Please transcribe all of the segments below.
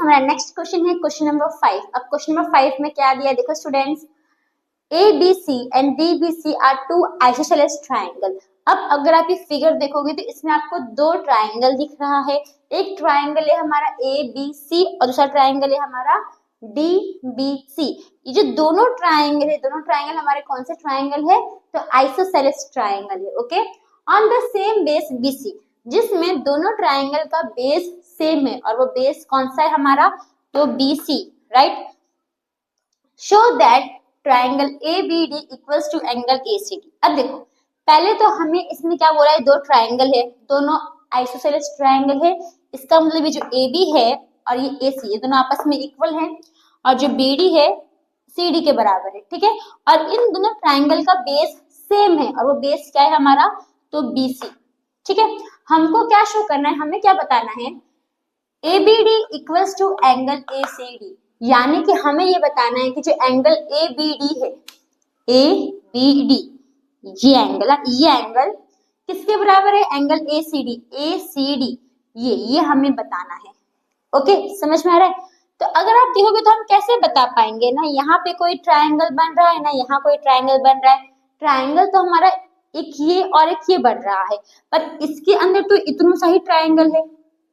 हमारा next question है question number 5। अब क्वेश्चन नंबर 5 में क्या दिया, देखो students, ABC and DBC are two isosceles triangle। अब अगर आप ये फिगर देखोगे तो इसमें आपको दो ट्राइंगल दिख रहा है। एक ट्राइंगल है हमारा ABC और दूसरा ट्राइंगल है हमारा DBC। ये जो दोनों ट्राइंगल है, दोनों ट्राइंगल हमारे कौन से ट्राइंगल है, तो आइसोसेलेस ट्राइंगल है। Okay, on the same base BC, जिसमें दोनों ट्राइंगल का बेस सेम है और वो बेस कौन सा है हमारा, तो BC, right. Show that triangle ABD equals to angle ACD। अब देखो, पहले तो हमें इसमें क्या बोला है, दो ट्राइंगल है, दोनों आइसोसेलेस ट्राइंगल है। इसका मतलब ये जो AB है और ये AC, ये दोनों आपस में इक्वल है, और जो BD है CD के बराबर है, ठीक है। और इन दोनों ट्राइंगल का बेस सेम है और वो बेस क्या है हमारा, तो BC, ठीक है। हमको क्या शो करना है, हमें क्या बताना है, ABD equals to angle ACD, यानी कि हमें ये बताना है कि जो एंगल ABD है, ABD ये एंगल किसके बराबर है, एंगल ACD ये हमें बताना है। ओके, समझ में आ रहा है। तो अगर आप देखोगे तो हम कैसे बता पाएंगे, ना यहाँ पे कोई ट्राइंगल बन रहा है, ना यहाँ कोई ट्राइंगल बन रहा है। ट्राइंगल तो हमारा एक ये और एक ये बन रहा है, पर इसके अंदर तो इतना सा ही ट्राइंगल है,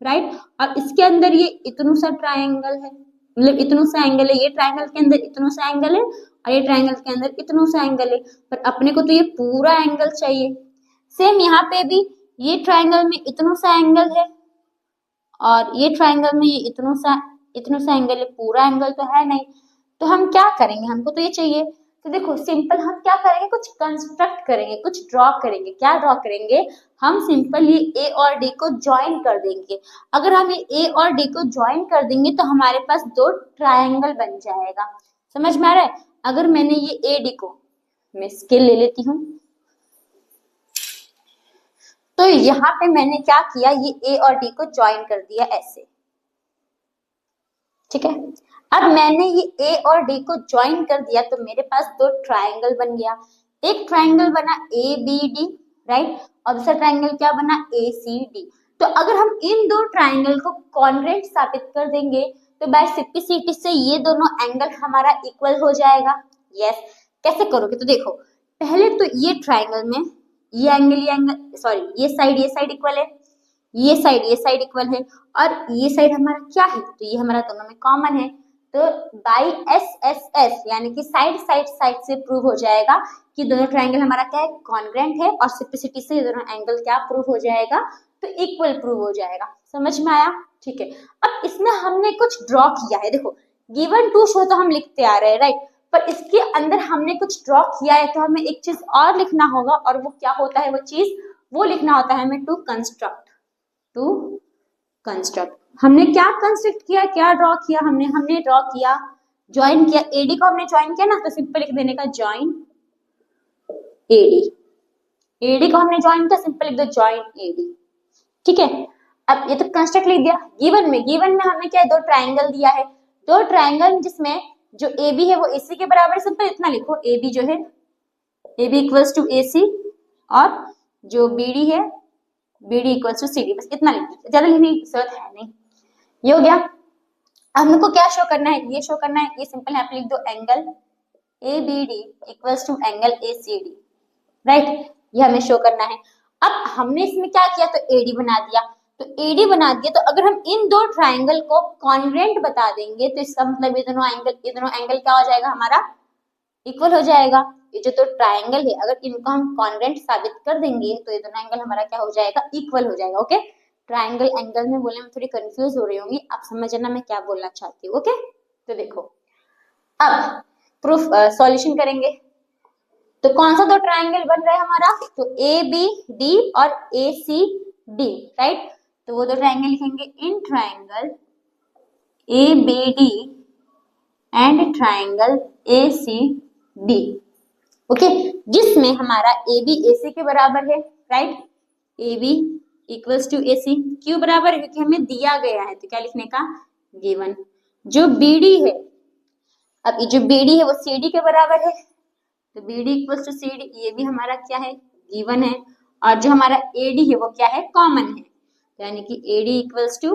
राइट, और इसके अंदर ये इतना सा ट्राइंगल है, मतलब इतना सा एंगल है। ये ट्राइंगल के अंदर इतना सा एंगल है और ये ट्राइंगल के अंदर इतना सा एंगल है, पर अपने को तो ये पूरा एंगल चाहिए। सेम यहाँ पे भी ये ट्राइंगल में इतना सा एंगल है और ये ट्राइंगल में ये इतना सा एंगल है, पूरा एंगल तो है नहीं। तो हम क्या करेंगे, हमको तो ये चाहिए। तो देखो सिंपल हम क्या करेंगे, कुछ कंस्ट्रक्ट करेंगे, कुछ ड्रॉ करेंगे। क्या ड्रॉ करेंगे, हम सिंपल ये A और D को ज्वाइन कर देंगे। अगर हम ये A और D को ज्वाइन कर देंगे तो हमारे पास दो ट्राइंगल बन जाएगा। समझ में आ रहा है। अगर मैंने ये AD को, मैं स्केल ले लेती हूँ, तो यहाँ पे मैंने क्या किया, ये A और D को ज्वाइन कर दिया ऐसे, ठीक है। अब मैंने ये A और D को ज्वाइन कर दिया तो मेरे पास दो ट्राइंगल बन गया। एक ट्राइंगल बना ABD, राइट, और दूसरा ट्राइंगल क्या बना, ACD। तो अगर हम इन दो ट्राइंगल को कॉन्ग्रुएंट साबित कर देंगे तो बाय सिंप्लिसिटी से ये दोनों एंगल हमारा इक्वल हो जाएगा। यस, कैसे करोगे, तो देखो पहले तो ये ट्राइंगल में ये एंगल सॉरी ये साइड इक्वल है, ये साइड इक्वल है, और ये साइड हमारा क्या है, तो ये हमारा दोनों में कॉमन है। तो बाई SSS यानी कि साइड से प्रूव हो जाएगा कि दोनों ट्राइंगल हमारा क्या है, कॉन्ग्रुएंट है, और सिंप्लिसिटी से ये दोनों एंगल क्या प्रूव हो जाएगा, तो इक्वल प्रूव हो जाएगा। समझ में आया, ठीक है। अब इसमें हमने कुछ ड्रॉ किया है, देखो गिवन टू शो तो हम लिखते आ रहे हैं, राइट, पर इसके अंदर हमने कुछ ड्रॉ किया है, तो हमें एक चीज और लिखना होगा, और वो क्या होता है, वो चीज वो लिखना होता है हमें, टू कंस्ट्रक्ट। हमने क्या कंस्ट्रक्ट किया, क्या ड्रॉ किया, हमने ड्रॉ किया, ज्वाइन किया। AD को हमने ज्वाइन किया ना, तो सिंपल लिख देने का ज्वाइन AD को हमने ज्वाइन किया, सिंपल लिख दो ज्वाइन AD, ठीक है। अब ये तो कंस्ट्रक्ट लिख दिया। गिवन में हमने क्या, दो ट्राइंगल दिया है, दो ट्राइंगल जिसमें जो AB है वो AC के बराबर है। सिंपल इतना लिखो, AB जो है AB इक्वल्स टू AC, और जो BD है BD इक्वल्स टू CD, बस इतना लिख दीजिए, ज्यादा लिखने की जरूरत है नहीं। ये हो गया। अब हमको क्या शो करना है, ये शो करना है, ये सिंपल है, आप लिख दो angle ABD equals to angle ACD, right, ये हमें शो करना है। अब हमने इसमें क्या किया, तो AD बना दिया, तो अगर हम इन दो ट्राइंगल को कॉन्ग्रुएंट बता देंगे तो इसका मतलब ये दोनों एंगल क्या हो जाएगा, हमारा इक्वल हो जाएगा। ये जो दो ट्राइंगल है, अगर इनको हम कॉन्ग्रुएंट साबित कर देंगे तो ये दोनों एंगल हमारा क्या हो जाएगा, इक्वल हो जाएगा। ओके, ट्राइंगल एंगल में बोलने में थोड़ी कंफ्यूज हो रही होंगी, आप समझना मैं क्या बोलना चाहती हूँ। ओके, तो देखो अब प्रूफ सॉल्यूशन करेंगे। तो कौन सा दो ट्राइंगल बन रहा है हमारा, तो ABD और ACD, राइट। तो वो दो ट्राइंगल लिखेंगे in triangle ABD and triangle ACD, okay, जिसमें हमारा AB AC के बराबर है, right, AB equals to AC क्यों बराबर है, क्योंकि हमें दिया गया है, तो क्या लिखने का, गिवन। जो BD है, अब ये जो BD है वो CD के बराबर है, तो BD इक्वल्स टू CD, ये भी हमारा क्या है, गिवन है, और जो हमारा AD है वो क्या है, कॉमन है, यानी कि AD equals to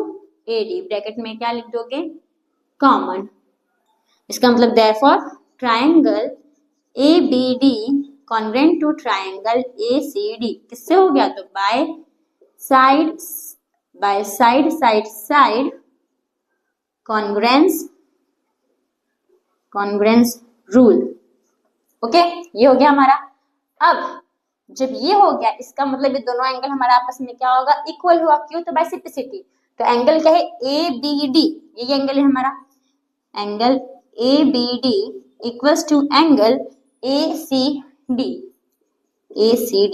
AD, bracket में क्या लिख दोगे, कॉमन। इसका मतलब therefore triangle ABD congruent to triangle ACD किससे हो गया? तो side side congruence rule. Okay, ये हो गया हमारा। अब जब ये हो गया, इसका मतलब ये दोनों एंगल हमारा आपस में क्या होगा? इक्वल हुआ। क्यों? तो बाइसेप्सिटी। तो एंगल क्या है? ABD, ये एंगल है हमारा। Angle ABD equals to angle ACD।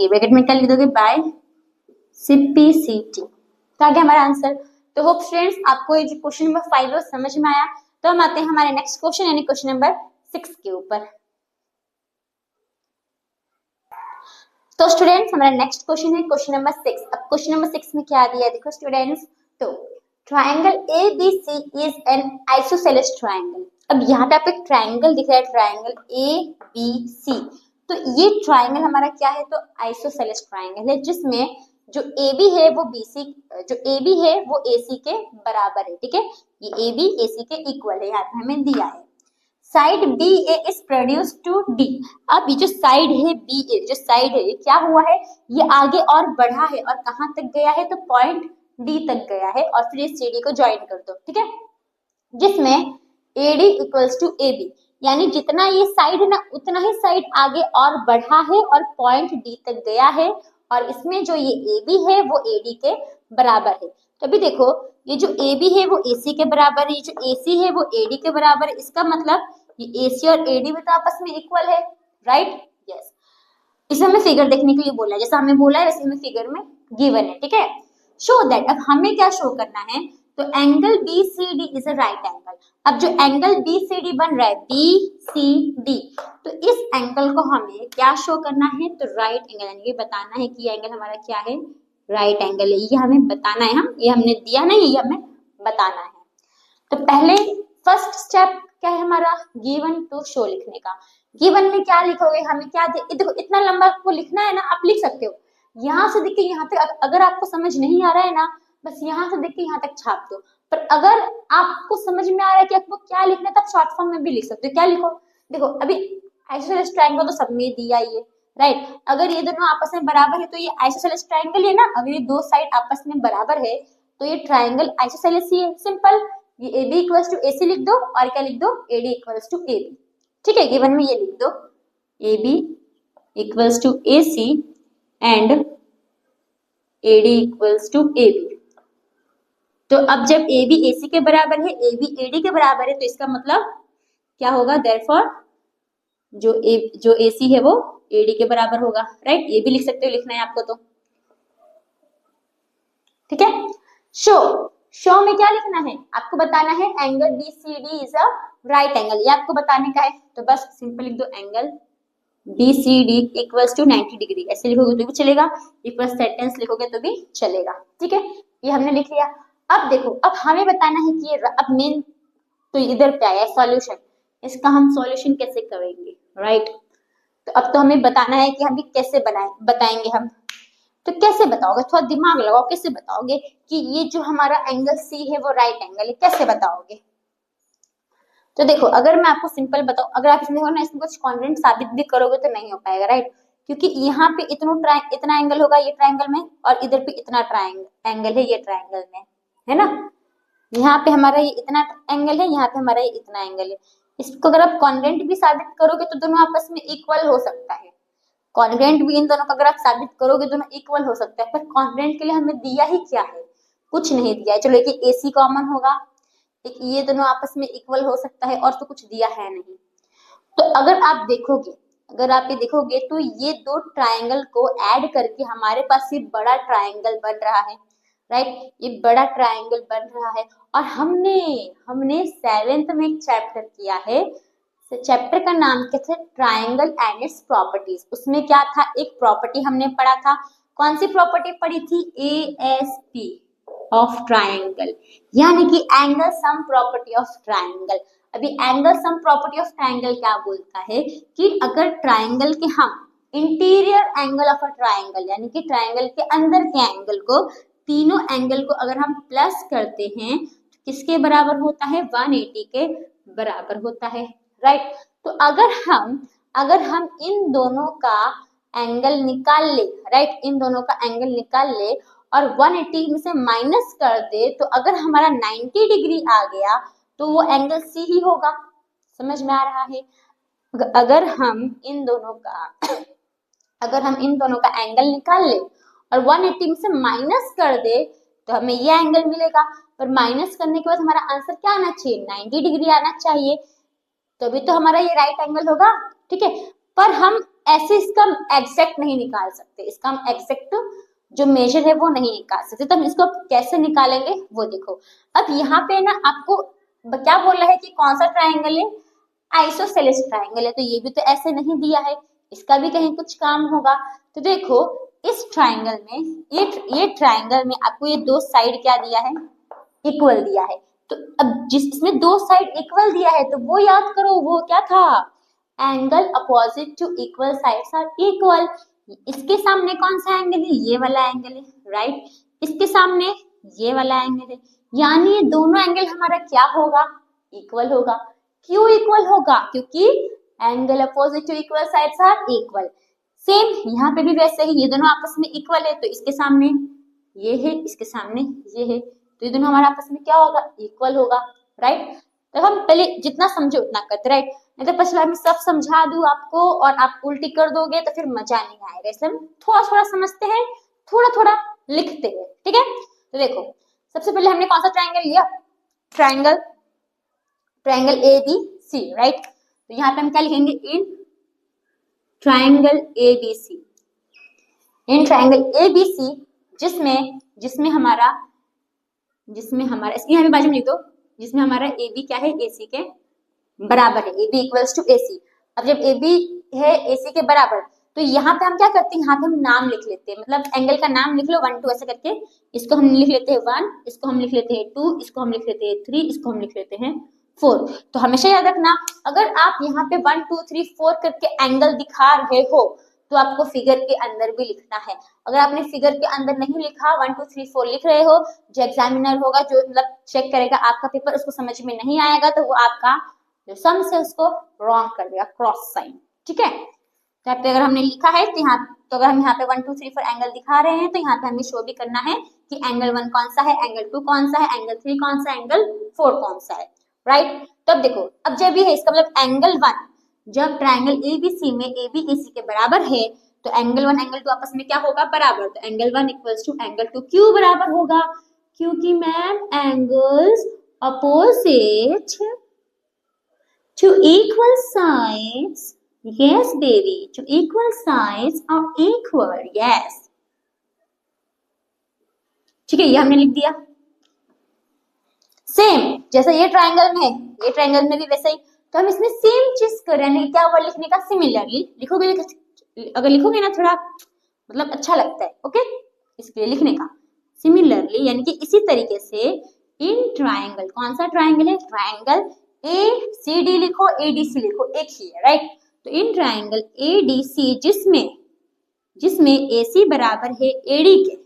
Bracket में क्या लिख दोगे? बाइसेप्सिटी। तो आ गया हमारा आंसर। तो होप स्टूडेंट्स आपको ये जो क्वेश्चन नंबर 5 है समझ में आया। तो हम आते हैं हमारे नेक्स्ट क्वेश्चन यानी क्वेश्चन नंबर 6 के ऊपर। तो स्टूडेंट्स हमारा नेक्स्ट क्वेश्चन है क्वेश्चन नंबर 6। अब क्वेश्चन नंबर 6 में क्या दिया है देखो स्टूडेंट्स। तो triangle ABC is an isosceles triangle. अब यहाँ पे आपको एक ट्राइंगल दिख रहा है, ट्राइंगल ABC। तो ये ट्राइंगल हमारा क्या है? तो आइसोसेलेस ट्राइंगल है, जिसमें जो AB है वो AC के बराबर है। ठीक है, ये AB AC के इक्वल है, यहाँ पे हमें दिया है। Side BA is produce to D। अब ये जो साइड है BA, जो साइड है, ये क्या हुआ है? ये आगे और बढ़ा है, और कहाँ तक गया है? तो पॉइंट D तक गया है, और फिर इस CD को ज्वाइन कर दो। ठीक है, जिसमें AD इक्वल्स टू AB, यानी जितना ये साइड है ना, उतना ही साइड आगे और बढ़ा है और पॉइंट D तक गया है, और इसमें जो ये AB है वो AD के बराबर है। तो अभी देखो, ये जो AB है वो AC के बराबर है, ये जो AC है वो AD के बराबर है। इसका मतलब ये AC और AD भी तो आपस में इक्वल है, राइट? यस। इसे हमें फिगर देखने के लिए बोला है, जैसा हमें बोला है वैसे हमें फिगर में गिवन है। ठीक है, शो दैट। अब हमें क्या शो करना है? तो angle BCD is a right angle. अब जो एंगल BCD बन रहा है, BCD, तो इस एंगल को हमें क्या शो करना है? तो राइट एंगल, यानी कि बताना है कि ये एंगल हमारा क्या है? राइट एंगल है। ये हमें बताना है, ये हमने दिया ना, ये हमें बताना है। तो पहले फर्स्ट स्टेप क्या है हमारा? गिवन टू शो लिखने का। गिवन में क्या लिखोगे? हमें क्या देखो, इतना लंबा आपको लिखना है ना, आप लिख सकते हो। यहाँ से देख के यहाँ तक, अगर आपको समझ नहीं आ रहा है ना, बस यहाँ से देख के यहाँ तक छाप दो। पर अगर आपको समझ में आ रहा है कि आपको क्या लिखना है, तब शॉर्ट फॉर्म में भी लिख सकते हो। क्या लिखो? देखो, अभी आइसोसेलेस ट्रायंगल तो सब में दिया ही है, राइट? अगर ये दोनों आपस में बराबर है तो ये आइसोसेलेस ट्रायंगल है ना। अगर ये दो साइड आपस में बराबर है तो ये ट्रायंगल आइसोसेलेस ही है। सिंपल, ये AB इक्वल्स टू AC लिख दो, और क्या लिख दो? AD equals to AB। ठीक है, गिवन में ये लिख दो, AB equals to AC and AD equals to AB। तो अब जब AB AC के बराबर है, AB AD के बराबर है, तो इसका मतलब क्या होगा? देयरफॉर जो AC है वो AD के बराबर होगा, राइट? ये भी लिख सकते हो, लिखना है आपको तो। ठीक है, शो में क्या लिखना है? आपको बताना है angle BCD is a right angle, ये आपको बताने का है। तो बस सिंपल लिख दो, angle BCD equals to 90 degree. ऐसे लिखोगे तो भी चलेगा, इक्वल सेंटेंस लिखोगे तो भी चलेगा। ठीक है, ये हमने लिख लिया। अब देखो, अब हमें बताना है कि ये अब मेन तो इधर पे आया सॉल्यूशन। इसका हम सॉल्यूशन कैसे करेंगे, राइट? तो अब तो हमें बताना है कि हम भी कैसे बताएंगे हम। तो कैसे बताओगे? थोड़ा दिमाग लगाओ, कैसे बताओगे कि ये जो हमारा एंगल C है वो राइट एंगल है? कैसे बताओगे? तो देखो, अगर मैं आपको सिंपल बताऊं, अगर आप इसमें हो ना, इसमें कुछ कॉन्ग्रुएंट साबित भी करोगे तो नहीं हो पाएगा, राइट? क्योंकि यहाँ पे इतना एंगल होगा ये ट्रायंगल में, और इधर पे इतना एंगल है ये ट्रायंगल में, है ना? यहाँ पे हमारा ये इतना एंगल है, यहाँ पे हमारा ये इतना एंगल है। इसको अगर आप कॉन्ग्रुएंट भी साबित करोगे तो दोनों आपस में इक्वल हो सकता है। कॉन्ग्रुएंट भी इन दोनों का अगर आप साबित करोगे दोनों इक्वल हो सकता है, पर कॉन्ग्रुएंट के लिए हमें दिया ही क्या है? कुछ नहीं दिया है। चलो, एक AC कॉमन होगा, एक ये दोनों आपस में इक्वल हो सकता है, और तो कुछ दिया है नहीं। तो अगर आप ये देखोगे तो ये दो ट्रायंगल को ऐड करके हमारे पास ये बड़ा ट्रायंगल बन रहा है, राइट? ये बड़ा ट्रायंगल बन रहा है। और हमने 7th में एक चैप्टर किया है, चैप्टर का नाम क्या था? Triangle and its properties. उसमें क्या था? एक प्रॉपर्टी हमने पढ़ा था। कौन सी प्रॉपर्टी पढ़ी थी? ASP ऑफ ट्रायंगल, यानी कि angle sum property of triangle. अभी angle sum property of triangle क्या बोलता है कि अगर ट्रायंगल के हम interior angle of a triangle, यानी कि ट्रायंगल के अंदर के एंगल को, तीनों एंगल को अगर हम प्लस करते हैं, किसके बराबर होता है, 180 के बराबर होता है, राइट। तो अगर हम इन दोनों का एंगल निकाल ले, राइट, इन दोनों का एंगल निकाल ले और 180 में से माइनस कर दे, तो अगर हमारा 90 डिग्री आ गया तो वो एंगल सी ही होगा। समझ में आ रहा है? अगर हम इन दोनों का एंगल निकाल ले और 180 में से माइनस कर दे तो हमें ये एंगल मिलेगा, पर माइनस करने के बाद हमारा आंसर क्या आना चाहिए, 90 डिग्री आना चाहिए, तभी तो हमारा ये राइट एंगल होगा, ठीक है। पर हम ऐसे इसका एग्जैक्ट नहीं निकाल सकते, इसका हम एग्जैक्ट जो मेजर है वो नहीं निकाल सकते, तो हम इसको कैसे निकालेंगे वो देखो। अब यहाँ पे ना आपको क्या बोल रहा है कि कौन सा ट्राइंगल है, आइसोसेलेस ट्राइंगल है, तो ये भी तो ऐसे नहीं दिया है, इसका भी कहीं कुछ काम होगा। तो देखो इस ट्राइंगल में, ये ट्राइंगल में आपको ये दो साइड क्या दिया है, इक्वल दिया है। तो अब जिसमें दो साइड इक्वल दिया है तो वो याद करो, वो क्या था, angle opposite to equal sides are equal. इसके सामने कौन सा एंगल है, ये वाला एंगल है, राइट। इसके सामने ये वाला एंगल है, यानी ये दोनों एंगल हमारा क्या होगा, इक्वल होगा। क्यों इक्वल होगा, क्योंकि angle opposite to equal sides are equal. Same यहाँ पे भी वैसे ही, ये दोनों आपस में इक्वल है, तो इसके सामने ये है, इसके सामने ये है, तो ये दोनों हमारा आपस में क्या होगा, इक्वल होगा, राइट। तो हम पहले जितना समझे उतना करते, राइट, नहीं तो पिछला मैं सब समझा दूं आपको और आप उल्टी कर दोगे तो फिर मजा नहीं आएगा, इसलिए हम थोड़ा थोड़ा समझते हैं, थोड़ा थोड़ा लिखते हैं, ठीक है। तो देखो सबसे पहले हमने कौन सा ट्राइंगल लिया, triangle A B C, right. तो यहाँ पे हम क्या लिखेंगे, in triangle A B C, in triangle A B C, जिसमें हमारा इसके यहाँ पे बाजू में लिख दो, जिसमें हमारा ए बी क्या है, ए सी के बराबर है, A B equals to A सी। अब जब ए बी है ए सी के बराबर, तो यहाँ पे हम क्या करते हैं, यहाँ पे हम नाम लिख लेते हैं, मतलब एंगल का नाम लिख लो 1 2 ऐसे करके, इसको हम लिख लेते हैं 1, इसको हम लिख लेते हैं 2, इसको हम लिख लेते हैं 3, इसको हम लिख लेते हैं 4। तो हमेशा याद रखना, अगर आप यहाँ पे 1 2 3 4 करके एंगल दिखा रहे हो तो आपको फिगर के अंदर भी लिखना है। अगर आपने फिगर के अंदर नहीं लिखा, 1 2 3 4 लिख रहे हो, जो एग्जामिनर होगा, जो मतलब चेक करेगा आपका पेपर, उसको समझ में नहीं आएगा, तो वो आपका जो सम्स है उसको रॉन्ग कर देगा, क्रॉस साइन, ठीक है। तो यहाँ पे अगर हमने लिखा है तो अगर हम यहाँ पे 1 2 3 4 एंगल दिखा रहे हैं, तो यहाँ पे हमें शो भी करना है कि एंगल 1 कौन सा है, एंगल 2 कौन सा है, एंगल 3 कौन सा है, एंगल 4 कौन सा है, राइट। तो अब देखो, अब जब ये है, इसका मतलब एंगल 1, जब ट्राइंगल एबीसी में ए बी एसी के बराबर है, तो एंगल 1 एंगल 2 आपस में क्या होगा, बराबर। तो एंगल 1 इक्वल्स टू एंगल 2 क्यों बराबर होगा, क्योंकि ma'am angles opposite to equal sides, yes baby, to equal sides are equal, yes, ठीक है, ये हमने लिख दिया। सेम जैसा ये ट्राइंगल में भी वैसे ही, तो हम इसमें सेम चीज कर रहे हैं, क्या वर्ड लिखने का, सिमिलरली लिखोगे, अगर लिखोगे ना थोड़ा मतलब अच्छा लगता है, ओके, इसके लिए लिखने का सिमिलरली, यानी कि इसी तरीके से इन ट्राइंगल, कौन सा ट्राइंगल है, ट्राइंगल ए सी डी लिखो, ए डी सी लिखो, एक ही है, राइट। तो इन ट्राइंगल ए डी सी, जिसमें ए सी बराबर है ए डी के,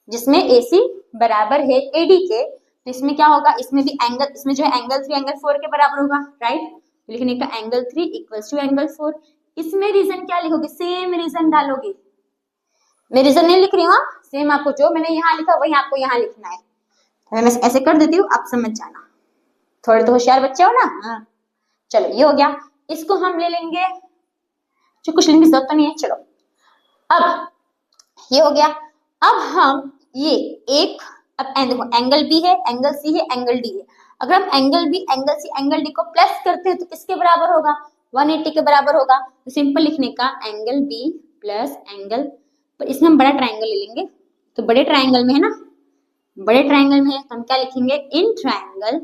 जिसमें ए सी बराबर है ए डी के, तो इसमें क्या होगा, इसमें भी एंगल, इसमें जो है एंगल 3 एंगल 4 के बराबर होगा, राइट। तो लिखने का एंगल 3 इक्वल्स टू एंगल 4। इसमें रीजन क्या लिखोगे, सेम रीजन डालोगे, मैं रीजन नहीं लिख रही हूँ, सेम आपको जो मैंने यहाँ लिखा वही आपको यहाँ लिखना है। तो मैं ऐसे कर देती हूँ, आप समझ जाना, थोड़े तो होशियार बच्चे हो ना। हाँ चलो, ये हो गया, इसको हम ले लेंगे, जो कुछ लेने की जरूरत तो नहीं है, चलो अब ये हो गया। अब हम ये एक, अब देखो एंगल बी है, एंगल सी है, एंगल डी है, अगर हम angle B, angle C, angle D को प्लस करते हैं तो किसके बराबर होगा, 180 के बराबर होगा। तो सिंपल लिखने का एंगल बी प्लस एंगल, पर इसमें हम बड़ा ट्राइंगल ले लेंगे, तो बड़े ट्राइंगल में है ना, बड़े ट्राइंगल में है तो हम क्या लिखेंगे, इन ट्राइंगल,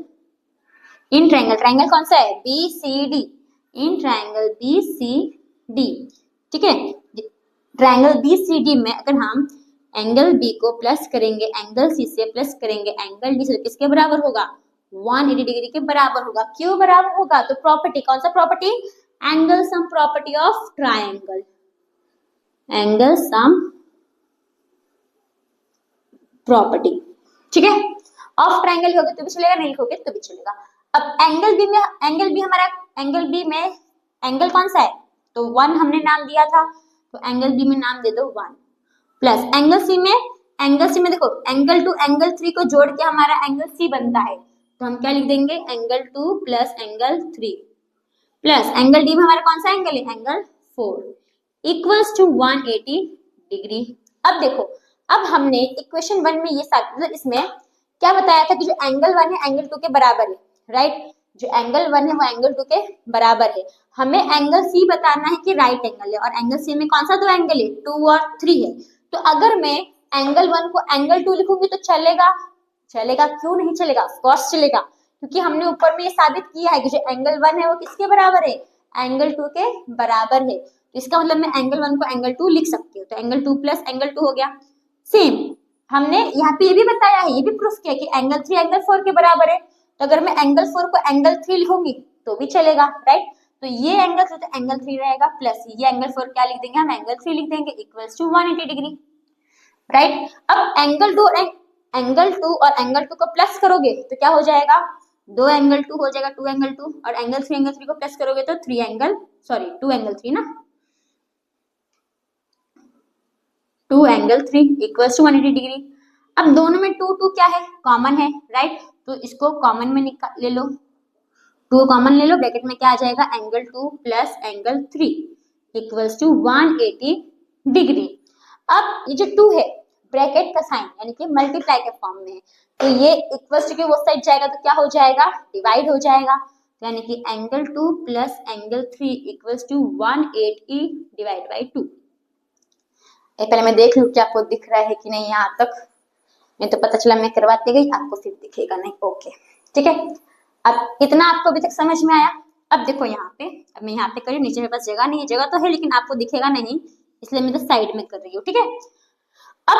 ट्राइंगल कौन सा है, B C D, in triangle B C D, ठीक है। ट्राइंगल बी सी डी में अगर हम एंगल बी को प्लस करेंगे, एंगल सी से प्लस करेंगे एंगल डी से, तो किसके बराबर होगा, 180 डिग्री के बराबर होगा। क्यों बराबर होगा, तो प्रॉपर्टी, कौन सा property, angle sum property of triangle, angle sum property, ठीक है। ऑफ ट्राइंगल लिखोगे तो भी चलेगा, नहीं लिखोगे तो भी चलेगा। अब एंगल बी में, एंगल कौन सा है, तो 1 हमने नाम दिया था, तो एंगल बी में नाम दे दो 1, प्लस एंगल सी में, देखो एंगल 2 एंगल 3 को जोड़ के हमारा एंगल सी बनता है, तो हम क्या लिख देंगे, angle 2 plus angle 3, plus angle D में हमारा कौन सा एंगल है, एंगल 4 इक्वल्स टू 180 डिग्री। अब देखो, अब हमने इक्वेशन 1 में ये साथ, मतलब इसमें क्या बताया था कि जो एंगल 1 है एंगल 2 के बराबर है, राइट, जो एंगल 1 है वो एंगल 2 के बराबर है। हमें एंगल सी बताना है कि राइट एंगल है, और एंगल सी में कौन सा दो एंगल है, 2 और 3 है। तो अगर मैं एंगल 1 को एंगल 2 लिखूंगी तो चलेगा, क्यों नहीं चलेगा, ऑफ कोर्स चलेगा, क्योंकि हमने ऊपर में ये साबित किया है कि जो एंगल 1 है वो किसके बराबर है, एंगल 2 के बराबर है। तो इसका मतलब मैं एंगल 1 को एंगल 2 लिख सकती हूँ, तो एंगल 2 प्लस एंगल 2 हो गया। सेम हमने यहाँ पे ये भी बताया है, ये भी प्रूफ किया कि एंगल 3 एंगल 4 के बराबर है, तो अगर मैं एंगल 4 को एंगल 3 लिखूंगी तो भी चलेगा, राइट। तो ये एंगल 3 तो एंगल 3 रहेगा, प्लस ये एंगल 4 क्या लिख देंगे हम, एंगल 3 लिख देंगे, इक्वल्स टू 180 डिग्री, राइट। अब एंगल 2 और एंगल 2 को प्लस करोगे तो क्या हो जाएगा, 2 एंगल 2 हो जाएगा, 2 एंगल 2, और एंगल 3 को प्लस करोगे तो 2 एंगल 3 ना, 2 एंगल 3 इक्वल्स टू 180 डिग्री। अब दोनों में 2 क्या है, कॉमन है, राइट, तो इसको कॉमन में ले लो, 2 कॉमन ले लो, ब्रैकेट में क्या आ जाएगा, angle 2 plus angle 3 equals to 180 degree. अब ये जो 2 है ब्रैकेट का साइन यानी कि मल्टीप्लाई के फॉर्म में है, तो ये इक्वल्स टू के वो साइड जाएगा तो क्या हो जाएगा, डिवाइड हो जाएगा, यानी कि angle 2 plus angle 3 equals to 180 divide by 2। पहले मैं देख लूं कि आपको दिख रहा है कि नहीं यहाँ तक, नहीं तो पता चला मैं करवाती गई आपको फिर दिखेगा नहीं, ओके ठीक है। अब इतना आपको अभी तक समझ में आया। अब देखो यहाँ पे, अब मैं यहाँ पे करी, नीचे मेरे पास जगह नहीं है, जगह तो है लेकिन आपको दिखेगा नहीं, इसलिए मैं तो साइड में कर रही हूँ, ठीक है। अब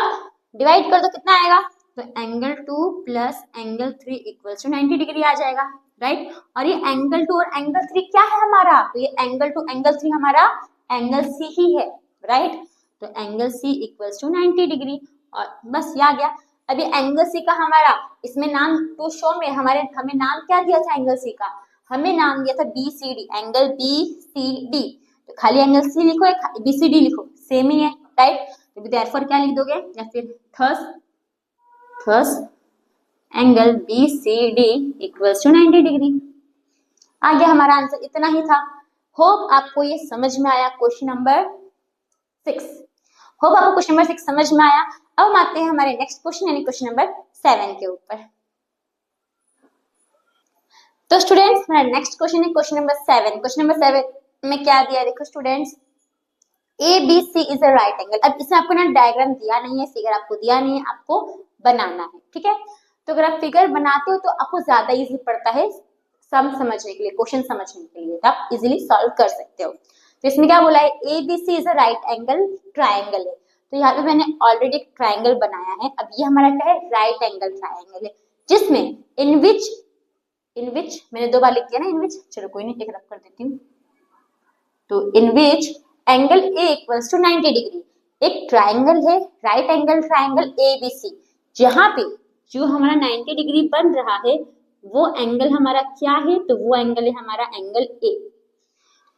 डिवाइड कर दो, कितना आएगा, तो angle 2 plus angle 3 equals to 90 degree आ जाएगा, राइट। और ये एंगल 2 और एंगल 3 क्या है हमारा, तो ये एंगल 2 एंगल 3 हमारा एंगल सी ही है, राइट, तो angle C equals to 90 degree, और बस ये आ गया। अभी एंगल सी का हमारा इसमें नाम टू शो में हमें नाम क्या दिया था एंगल सी का, हमें नाम दिया था B C D, angle B C D, तो खाली एंगल सी लिखो या बी सी डी लिखो, सेम ही है, राइट। तो देयरफॉर क्या लिख दोगे, या फिर thus angle B C D equals to 90 degree. आ गया हमारा आंसर, इतना ही था। होप आपको ये समझ में आया, क्वेश्चन नंबर 6, होप आपको क्वेश्चन नंबर 6 समझ में आया। अब हम आते हैं हमारे नेक्स्ट क्वेश्चन यानी क्वेश्चन नंबर 7 के ऊपर। तो स्टूडेंट्स हमारा नेक्स्ट क्वेश्चन है क्वेश्चन नंबर 7। क्वेश्चन नंबर 7 में क्या दिया है, देखो students, A B C is a right angle. अब इसमें आपको ना डायग्राम दिया नहीं है, फिगर आपको दिया नहीं है, आपको बनाना है, ठीक है। तो अगर आप फिगर बनाते हो तो आपको ज्यादा इजी पड़ता है सम समझने के लिए, क्वेश्चन समझने के लिए, तो आप इजीली सॉल्व कर सकते हो। तो इसमें क्या बोला है, A B C is a right angle triangle है, तो यहाँ पे मैंने ऑलरेडी एक ट्राइंगल बनाया है। अब ये हमारा क्या है, राइट एंगल ट्राइंगल है, जिसमें इन विच मैंने 2 बार लिख दिया ना, इन विच, चलो कोई नहीं, एक रफ कर देती हूँ। तो in which angle A equals to 90 degree, एक ट्राइंगल है, right angle triangle A B C, जहां पे जो हमारा 90 डिग्री बन रहा है वो एंगल हमारा क्या है, तो वो एंगल है हमारा एंगल ए।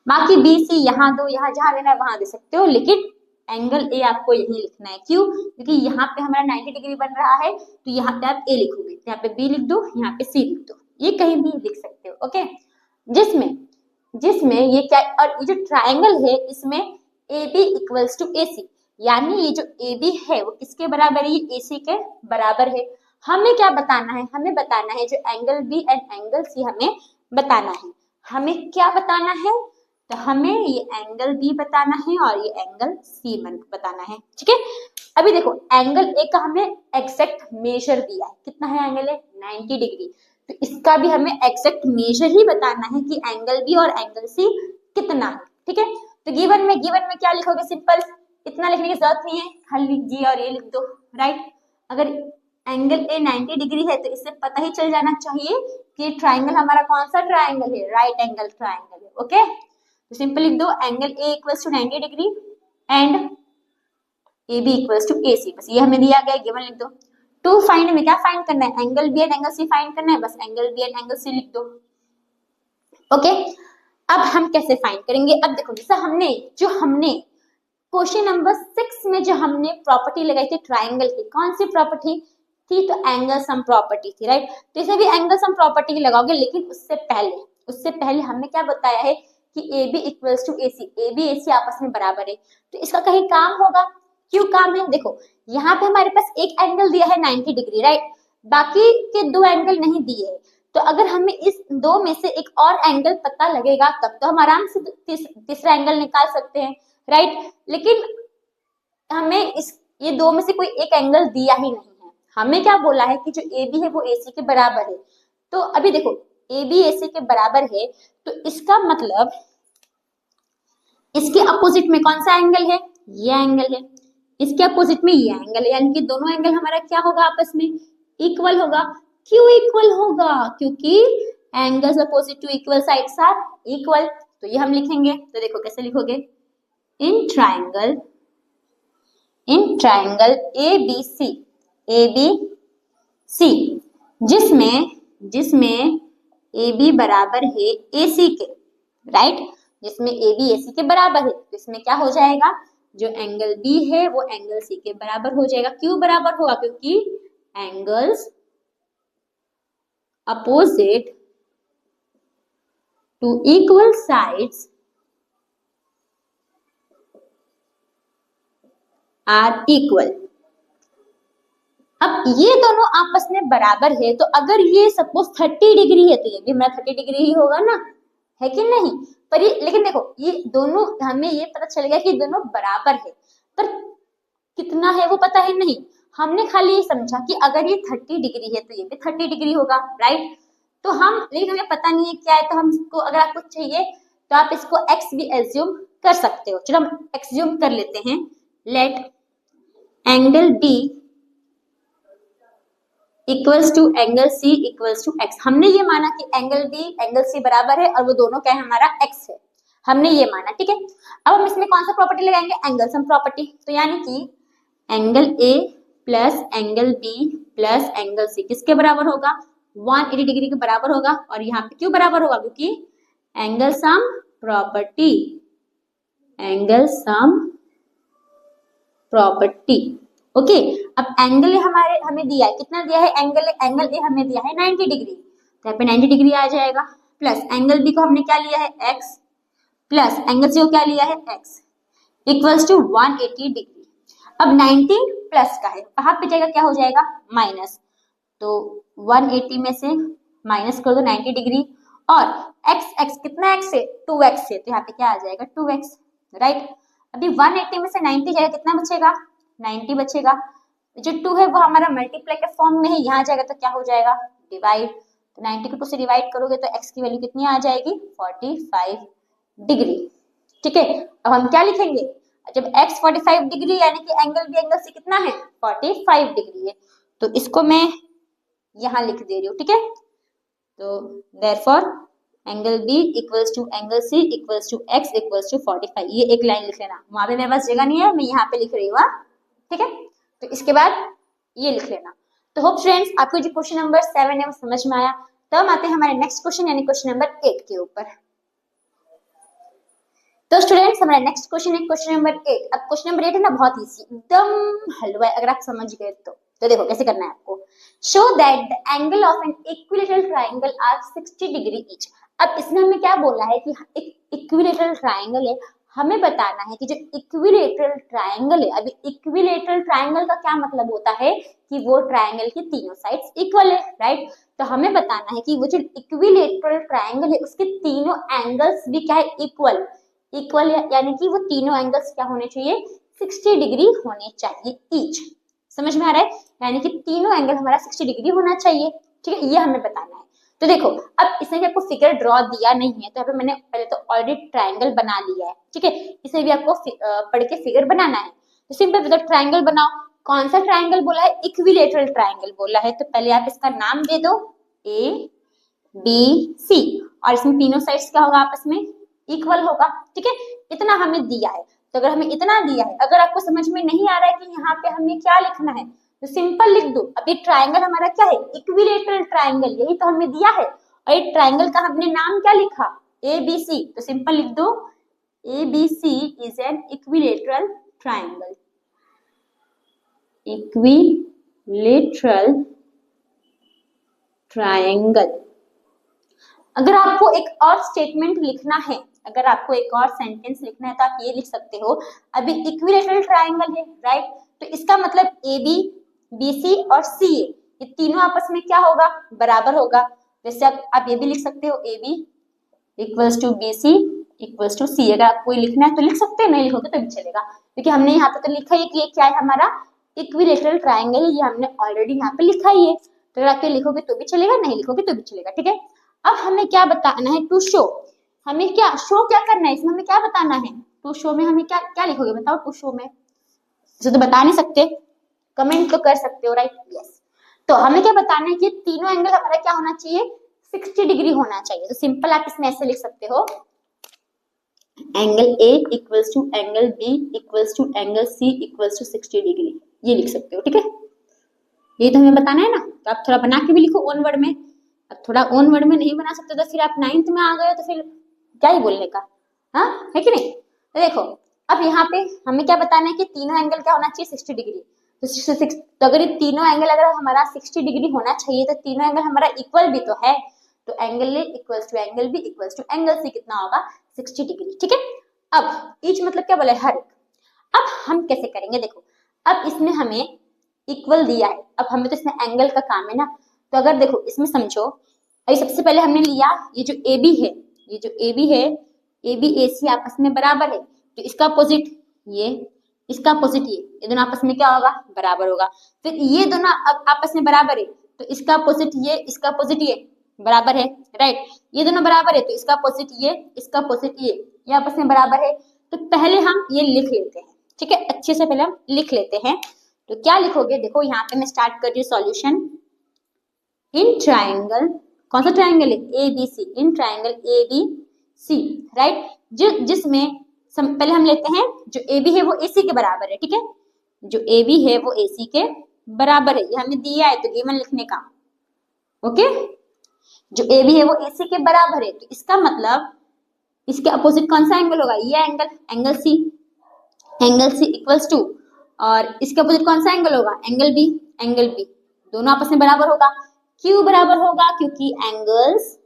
बाकी बी सी यहाँ दो, यहाँ जहां देना है वहां दे सकते हो, लेकिन एंगल ए आपको यही लिखना है। क्यों, क्योंकि यहाँ पे हमारा 90 डिग्री बन रहा है, तो यहाँ पे आप ए लिखोगे, यहाँ पे बी लिख दो, यहाँ पे सी लिख दो, ये कहीं भी लिख सकते हो, ओके। जिसमें ये क्या, और ये जो ट्राइंगल है इसमें ए बी इक्वल्स टू ए सी, यानी ये जो ए बी है वो किसके बराबर है, ये ए सी के बराबर है। हमें क्या बताना है, हमें बताना है जो angle B and angle C हमें बताना है। हमें क्या बताना है, तो हमें ये एंगल बी बताना है और ये एंगल सी बताना है, ठीक है। अभी देखो एंगल ए का हमें एग्जैक्ट मेजर दिया है, कितना है एंगल है, 90 डिग्री, तो इसका भी हमें एग्जैक्ट मेजर ही बताना है कि एंगल बी और एंगल सी कितना है, ठीक है। तो गिवन में क्या लिखोगे, सिंपल, इतना लिखने की जरूरत नहीं है, खाली जी और ये लिख दो, राइट। अगर एंगल ए 90 डिग्री है तो इससे पता ही चल जाना चाहिए कि ट्राइंगल हमारा कौन सा ट्राइंगल है, राइट एंगल ट्राइंगल है, ओके। तो सिंपल लिख दो angle A equals to 90 degree and A B equals to A C, बस ये हमें दिया गया, गिवन लिख दो। टू फाइंड में क्या फाइंड करना है, angle B and angle C find करना है, बस angle B and angle C लिख दो। ओके, अब हम कैसे फाइंड करेंगे, अब देखो जैसे हमने क्वेश्चन नंबर 6 में जो हमने प्रॉपर्टी लगाई थी ट्राइंगल की, कौन सी प्रॉपर्टी थी, तो एंगल सम प्रॉपर्टी थी, राइट। तो इसे भी एंगल सम प्रॉपर्टी लगाओगे, लेकिन उससे पहले हमने क्या बताया है कि A B equals to A B A C आपस में बराबर है, तो इसका कहीं काम होगा, क्यों काम है, देखो यहाँ पे हमारे पास एक एंगल दिया है 90 डिग्री, राइट, बाकी के दो एंगल नहीं दिए है, तो अगर हमें इस दो में से एक और एंगल पता लगेगा तब तो हम आराम से तीसरा एंगल निकाल सकते हैं, राइट। लेकिन हमें ये दो में से कोई एक एंगल दिया ही नहीं है, हमें क्या बोला है कि जो ए बी है वो ए सी के बराबर है। तो अभी देखो ए बी ए सी के बराबर है, तो इसका मतलब इसके अपोजिट में कौन सा एंगल है, ये एंगल है, इसके अपोजिट में ये एंगल है, यानी कि दोनों एंगल हमारा क्या होगा, आपस में इक्वल होगा। क्यों इक्वल होगा, क्योंकि angles opposite to equal sides are equal. तो ये हम लिखेंगे, तो देखो कैसे लिखोगे, इन ट्राइंगल ए बी सी जिसमें ए बी बराबर है ए सी के, राइट, जिसमें ए बी ए सी के बराबर है, तो इसमें क्या हो जाएगा, जो एंगल बी है वो एंगल सी के बराबर हो जाएगा। क्यों बराबर होगा, क्योंकि angles opposite to equal sides are equal. अब ये दोनों आपस में बराबर है, तो अगर ये सपोज 30 डिग्री है तो ये भी हमारा 30 डिग्री ही होगा ना, है कि नहीं। पर ये लेकिन देखो ये दोनों, हमें ये पता चल गया कि दोनों बराबर है, पर कितना है वो पता है नहीं, हमने खाली ये समझा कि अगर ये 30 डिग्री है तो ये भी 30 डिग्री होगा, राइट। तो लेकिन हमें पता नहीं है क्या है, तो हम इसको, अगर आपको चाहिए तो आप इसको x भी एज्यूम कर सकते हो। चलो हम एज्यूम कर लेते हैं, let angle B equals to angle C equals to x। हमने ये माना कि एंगल B एंगल C बराबर है और वो दोनों क्या है, हमारा x है, हमने ये माना, ठीक है। अब हम इसमें कौन सा प्रॉपर्टी लगाएंगे, एंगल सम प्रॉपर्टी। तो यानी कि angle A plus angle B plus angle C किसके बराबर होगा, 180 डिग्री के बराबर होगा। और यहाँ पे क्यों बराबर होगा, क्योंकि एंगल सम प्रॉपर्टी, ओके। अब एंगल हमें दिया है, कितना दिया है, एंगल ए हमें दिया है 90 डिग्री, तो यहाँ पे 90 डिग्री आ जाएगा, प्लस एंगल बी को हमने क्या लिया है, x, प्लस एंगल सी को क्या लिया है, x, इक्वल्स टू 180 डिग्री। अब 90 प्लस का है, कहाँ पे जाएगा, क्या हो जाएगा, माइनस, तो 180 में से माइनस कर दो 90 डिग्री, और x कितना x है, 2x है, तो यहाँ पे क्या आ जाएगा, 2x, राइट। अभी 180 में से 90 जाएगा, कितना बचेगा, 90 बचेगा। जो 2 है वो हमारा मल्टीप्लाई के फॉर्म में है, यहाँ जाएगा तो क्या हो जाएगा, डिवाइड, तो 90 को 2 से डिवाइड करोगे तो x की वैल्यू कितनी आ जाएगी, 45 डिग्री, ठीक है। अब हम क्या लिखेंगे, जब x 45 डिग्री यानी कि एंगल बी एंगल सी कितना है, 45 डिग्री है, तो इसको मैं यहाँ लिख दे रही हूँ, ठीक है। तो therefore angle B equals to angle C equals to x equals to 45, ये एक लाइन लिख लेना, वहां पे मेरे पास जगह नहीं है, मैं यहाँ पे लिख रही हूँ, ठीक है। तो इसके बाद ये लिख लेना। तो होप स्टूडेंट्स आपको जो क्वेश्चन नंबर 7 है वो समझ में आया। तो हम आते हैं हमारे नेक्स्ट क्वेश्चन यानी क्वेश्चन नंबर 8 के ऊपर। तो स्टूडेंट्स हमारा नेक्स्ट क्वेश्चन है क्वेश्चन नंबर 8। अब क्वेश्चन नंबर 8 है ना, बहुत इजी, एकदम हलवा है, अगर आप समझ गए तो देखो कैसे करना है आपको। Show that the angle of an equilateral triangle are 60 degree each. अब इसमें हमें क्या बोला है कि एक इक्विलैटरल ट्राइंगल है, हमें बताना है कि जो इक्विलैटरल ट्राइंगल है, अभी इक्विलैटरल ट्राइंगल का क्या मतलब होता है कि वो ट्राइंगल की तीनों साइड्स इक्वल है, राइट। तो हमें बताना है कि वो जो इक्विलैटरल ट्राइंगल है उसके तीनों एंगल्स भी क्या है, इक्वल यानी कि वो तीनों एंगल्स क्या होने चाहिए, 60 डिग्री होने चाहिए ईच। समझ में आ रहा है, यानी कि तीनों एंगल हमारा 60 डिग्री होना चाहिए, ठीक है, ये हमें बताना है। तो देखो अब इसमें भी आपको फिगर ड्रॉ दिया नहीं है, तो यहाँ पे मैंने पहले तो ऑलरेडी ट्राइंगल बना लिया है, ठीक है। इसे भी आपको पढ़ के फिगर बनाना है। तो सिंपल तो ट्राइंगल बनाओ। कौन सा ट्राइंगल बोला है, इक्विलैटरल ट्राइंगल बोला है, तो पहले आप इसका नाम दे दो ABC, और इसमें तीनों साइड्स क्या होगा, आपस में इक्वल होगा, ठीक है। इतना हमें दिया है, तो अगर हमें इतना दिया है, अगर आपको समझ में नहीं आ रहा है कि यहाँ पे हमें क्या लिखना है, तो सिंपल लिख दो। अब ये ट्राइंगल हमारा क्या है, इक्विलेटरल ट्राइंगल, यही तो हमें दिया है। और ये ट्राइंगल का हमने नाम क्या लिखा, ABC, तो सिंपल लिख दो ABC is an equilateral triangle, equilateral triangle. अगर आपको एक और स्टेटमेंट लिखना है, अगर आपको एक और सेंटेंस लिखना है तो आप ये लिख सकते हो, अभी इक्विलेटरल ट्राइंगल है राइट, तो इसका मतलब AB, BC और CA ये तीनों आपस में क्या होगा, बराबर होगा। जैसे आप ये भी लिख सकते हो AB equals to BC equals to C। अगर आपको लिखना है तो लिख सकते हैं, नहीं लिखोगे तो भी चलेगा, क्योंकि हमने यहाँ पे तो लिखा है कि ये क्या है, हमारा इक्विलेटरल ट्राइंगल है, ये हमने ऑलरेडी यहाँ पे लिखा ही है। तो अगर आप ये लिखोगे तो भी चलेगा, नहीं लिखोगे तो भी चलेगा, ठीक है। अब हमें क्या बताना है, टू शो, हमें क्या शो क्या करना है, इसमें हमें क्या बताना है, टू शो में हमें क्या क्या लिखोगे बताओ, टू शो में इसे तो बता नहीं सकते, कमेंट तो कर सकते हो राइट, यस। तो हमें क्या बताना है कि तीनों एंगल हमारा क्या होना चाहिए, 60 डिग्री होना चाहिए। तो सिंपल आप इसमें ऐसे लिख सकते हो, angle A equals to angle B equals to angle C equals to 60 degree, ये लिख सकते हो, ठीक है। ये तो हमें बताना है ना, तो आप थोड़ा बना के भी लिखो ओन वर्ड में। अब थोड़ा ओन वर्ड में नहीं बना सकते तो फिर आप 9th में आ गए तो फिर क्या ही बोलने का, हाँ है कि नहीं। तो देखो अब यहाँ पे हमें क्या बताना है कि तीनों एंगल क्या होना चाहिए, 60 डिग्री। तो अगर ये तीनों एंगल अगर हमारा 60 डिग्री होना चाहिए तो तीनों एंगल हमारा इक्वल भी तो है, तो angle A equals to angle B equals to angle C कितना होगा, 60 डिग्री, ठीक है। अब ईच मतलब क्या बोला है, हर एक। अब हम कैसे करेंगे, देखो अब इसमें हमें इक्वल दिया है, अब हमें तो इसमें एंगल का काम है ना, तो अगर देखो इसमें समझो, अभी सबसे पहले हमने लिया ये जो AB है, ये जो AB है, AB AC आपस में बराबर है, तो इसका अपोजिट ये, इसका अपोजिट ये दोनों आपस में क्या होगा, बराबर होगा। फिर ये दोनों आपस में बराबर है तो इसका अपोजिट ये, इसका अपोजिट ये बराबर है राइट, ये दोनों बराबर है तो इसका अपोजिट ये, इसका अपोजिट ये आपस में बराबर है। तो पहले हम ये लिख लेते हैं, ठीक है, अच्छे से पहले हम लिख लेते हैं। तो क्या लिखोगे, देखो यहाँ पे मैं स्टार्ट कर रही हूँ सॉल्यूशन। इन ट्राइंगल, कौन सा ट्राइंगल है, ABC, in triangle ABC right, जिसमें पहले हम लेते हैं जो AB है वो AC के बराबर है, ठीक है, जो AB है वो AC के बराबर है, ये हमें दिया है तो गिवन लिखने का, ओके। जो AB है वो AC के बराबर है तो इसका मतलब इसके अपोजिट कौन सा एंगल होगा, ये angle, angle C equals to, और इसके अपोजिट कौन सा एंगल होगा, एंगल B, दोनों आपस में बराबर होगा। क्यों बराबर होगा, क्योंकि angles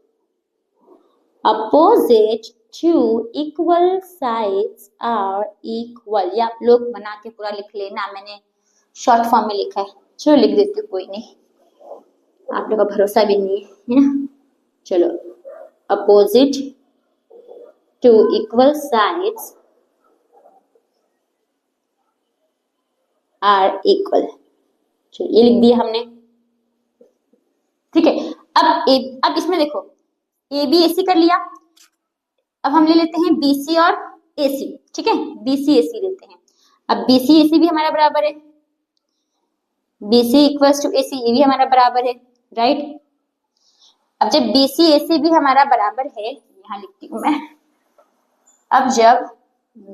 opposite to equal sides are equal. ये आप लोग बना के पूरा लिख लेना, मैंने शॉर्ट फॉर्म में लिखा है, चलो लिख देती हूँ, कोई नहीं, आप लोग का भरोसा भी नहीं है ना। चलो, opposite to equal sides are equal, चलो ये लिख दिया हमने, ठीक है। अब इसमें देखो AB AC कर लिया, अब हम ले लेते हैं BC और AC, ठीक है, BC AC लेते हैं। अब BC AC भी हमारा बराबर है, BC इक्वल्स टू AC, ये भी हमारा बराबर है राइट। अब जब BC AC भी हमारा बराबर है, यहाँ लिखती हूँ मैं, अब जब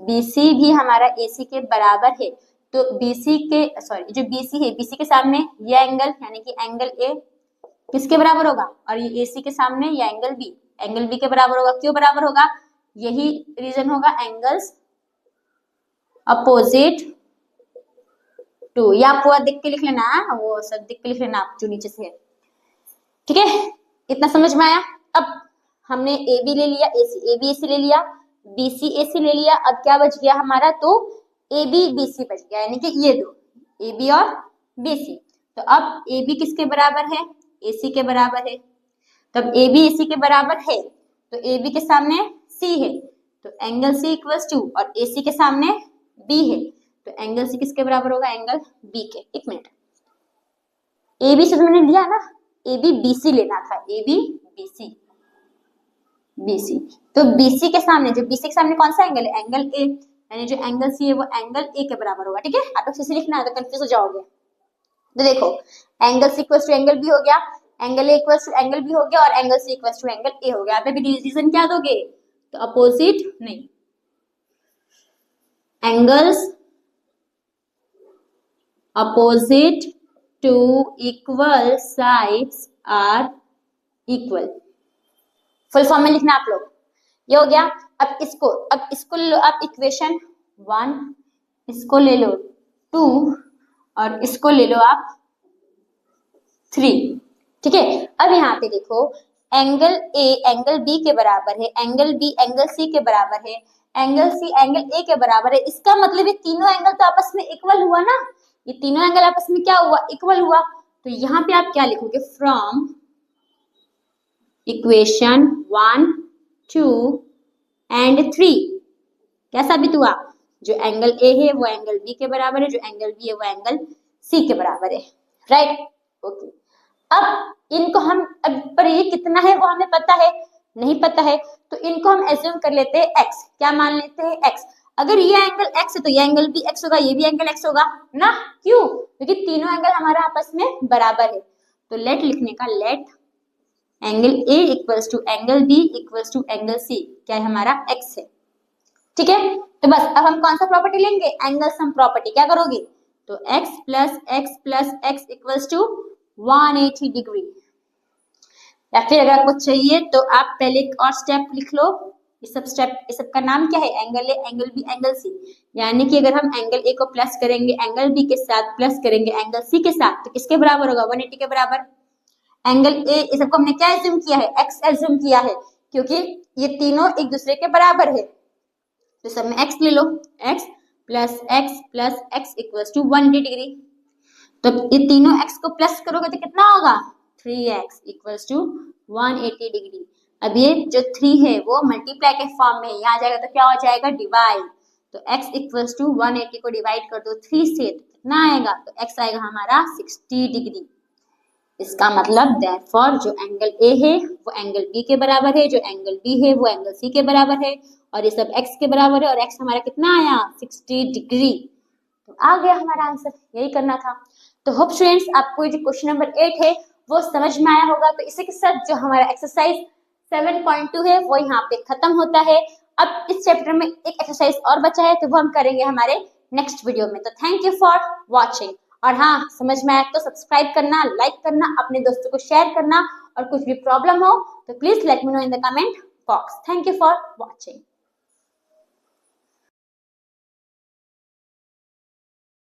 BC भी हमारा AC के बराबर है तो BC के सॉरी जो BC है, BC के सामने ये एंगल यानी कि एंगल A किसके बराबर होगा, और ये AC के सामने ये एंगल B के बराबर होगा। क्यों बराबर होगा, यही रीजन होगा, एंगल्स अपोजिट टू, या पूरा देख के लिख लेना, वो सब देख के लिख लेना आप जो नीचे से है, ठीक है, इतना समझ में आया। अब हमने AB ले लिया, AB AC ले लिया, BC AC ले लिया, अब क्या बच गया हमारा, तो AB BC बच गया, यानी कि ये दो AB और BC। तो अब AB किसके बराबर है, AC के बराबर है, तब AB AC के बराबर है तो AB के सामने C है तो एंगल C इक्वल्स टू, और AC के सामने B है तो एंगल C किसके बराबर होगा, एंगल B के। एक मिनट, AB से तो मैंने लिया ना, AB BC लेना था, AB BC, तो BC के सामने, जो BC के सामने कौन सा एंगल है, एंगल A, यानी जो एंगल C है वो एंगल A के बराबर होगा, ठीक है। आप लोग से लिखना है तो कंफ्यूज हो जाओगे। तो देखो angle C equals to angle B हो गया, angle A equals to angle B हो गया, और angle C equals to angle A हो गया। यहाँ पे भी रीजन क्या दोगे, तो अपोजिट नहीं, angles opposite two equal sides are equal। Full form में लिखना आप लोग, ये हो गया। अब इसको लो आप इक्वेशन 1, इसको ले लो 2 और इसको ले लो आप 3। ठीक है, अब यहाँ पे देखो एंगल ए एंगल बी के बराबर है, एंगल बी एंगल सी के बराबर है, एंगल सी एंगल ए के बराबर है। इसका मतलब ये तीनों एंगल तो आपस में इक्वल हुआ ना, ये तीनों एंगल आपस में क्या हुआ, इक्वल हुआ। तो यहाँ पे आप क्या लिखोगे, फ्रॉम इक्वेशन 1, 2 एंड 3 क्या साबित हुआ, जो एंगल ए है वो एंगल बी के बराबर है, जो एंगल बी है वो एंगल सी के बराबर है। Right, okay. अब इनको हम, अब पर ये कितना है वो हमें पता है, नहीं पता है, तो इनको हम एज्यूम कर लेते हैं x, क्या मान लेते हैं x। अगर ये एंगल x है तो ये एंगल भी x होगा, ये भी एंगल x होगा ना, क्यों, क्योंकि तीनों एंगल हमारा आपस में बराबर है। तो लेट लिखने का, let angle a equals to angle b equals to angle c, क्या है हमारा x है। ठीक है, तो बस अब हम कौन सा प्रॉपर्टी लेंगे, एंगल सम प्रॉपर्टी। क्या करोगे, तो x plus x equals to 180 degree. या फिर अगर आपको चाहिए तो आप पहले एक और स्टेप लिख लो, इस सब का नाम क्या है, angle A angle B angle C. यानी कि अगर हम एंगल ए को प्लस करेंगे एंगल बी के साथ, प्लस करेंगे एंगल सी के साथ, तो किसके बराबर होगा, 180 के बराबर। एंगल ए, इस सबको हमने क्या एज्यूम किया है, x एज्यूम किया है, क्योंकि ये तीनों एक दूसरे के बराबर है। तो सब में x ले लो, x plus x equals to 180 degree. तो ये तीनों x को प्लस करोगे तो कितना होगा, 3x इक्वल्स टू 180 डिग्री। अब ये जो 3 है वो मल्टीप्लाई के फॉर्म में यहाँ जाएगा तो क्या हो जाएगा, डिवाइड। तो x इक्वल्स टू 180 को डिवाइड कर दो 3 से, तो कितना आएगा, तो x आएगा हमारा 60 डिग्री। इसका मतलब देयरफॉर जो एंगल ए है वो एंगल बी के बराबर है, जो एंगल बी है वो एंगल सी के बराबर है, और ये सब x के बराबर है, और x हमारा कितना आया, 60 डिग्री। तो आ गया हमारा आंसर, यही करना था। तो होप स्टूडेंट्स आपको जो क्वेश्चन नंबर 8 है वो समझ में आया होगा। तो इसी के साथ जो हमारा एक्सरसाइज 7.2 है वो यहाँ पे खत्म होता है। अब इस चैप्टर में एक एक्सरसाइज और बचा है, तो वो हम करेंगे हमारे नेक्स्ट वीडियो में। तो थैंक यू फॉर वॉचिंग। और हाँ, समझ में आया तो सब्सक्राइब करना, लाइक करना, अपने दोस्तों को शेयर करना, और कुछ भी प्रॉब्लम हो तो please let me know in the comment box. Thank you for watching.